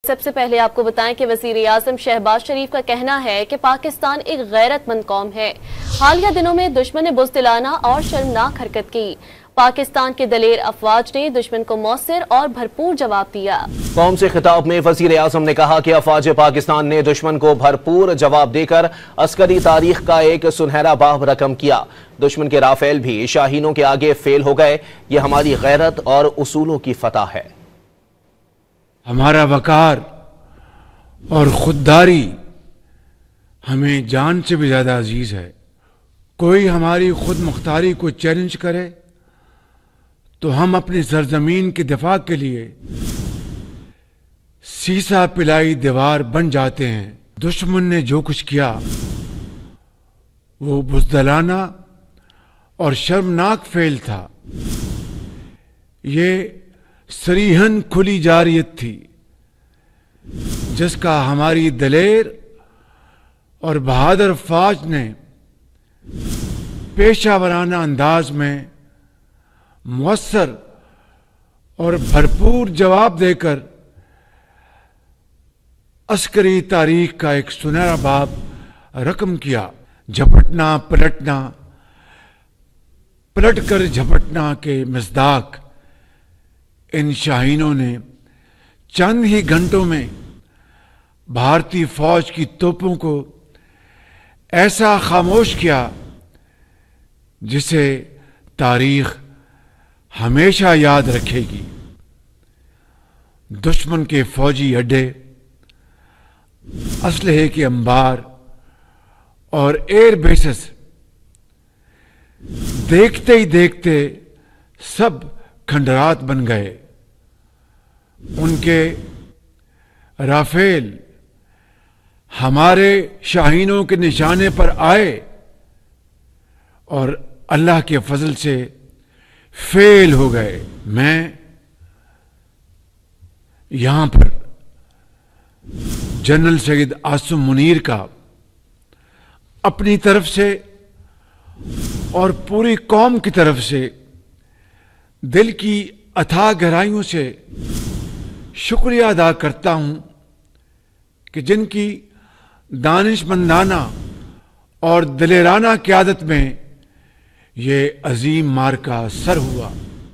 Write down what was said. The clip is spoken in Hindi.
सबसे पहले आपको बताएं कि वज़ीर-ए-आज़म शहबाज शरीफ का कहना है कि पाकिस्तान एक गैरतमंद कौम है। हालिया दिनों में दुश्मन ने बुज़दिलाना और शर्मनाक हरकत की। पाकिस्तान के दलेर अफवाज ने दुश्मन को मौसर और भरपूर जवाब दिया। कौम से खिताब में वज़ीर-ए-आज़म ने कहा कि अफवाज पाकिस्तान ने दुश्मन को भरपूर जवाब देकर अस्करी तारीख का एक सुनहरा बाब रकम किया। दुश्मन के राफेल भी शाहीनों के आगे फेल हो गए। ये हमारी गैरत और उसूलों की फतह है। हमारा वकार और खुददारी हमें जान से भी ज्यादा अजीज है। कोई हमारी खुद मुख्तारी को चैलेंज करे तो हम अपनी सरजमीन के दिफा के लिए सीसा पिलाई दीवार बन जाते हैं। दुश्मन ने जो कुछ किया वो बुज़दिलाना और शर्मनाक फेल था। ये सरीहन खुली जारियत थी जिसका हमारी दलेर और बहादुर फौज ने पेशावराना अंदाज में मुअस्सर और भरपूर जवाब देकर अस्करी तारीख का एक सुनहरा बाब रकम किया। झपटना पलटना, पलटकर झपटना के मिसदाक इन शाहीनों ने चंद ही घंटों में भारतीय फौज की तोपों को ऐसा खामोश किया जिसे तारीख हमेशा याद रखेगी। दुश्मन के फौजी अड्डे, असलहे के अंबार और एयर बेसेस देखते ही देखते सब खंडरात बन गए। उनके राफेल हमारे शाहीनों के निशाने पर आए और अल्लाह के फजल से फेल हो गए। मैं यहां पर जनरल सैयद आसिम मुनीर का अपनी तरफ से और पूरी कौम की तरफ से दिल की अथाह गहराइयों से शुक्रिया अदा करता हूं कि जिनकी दानिशमंदाना और दलेराना क़यादत में ये अजीम मार्का सर हुआ।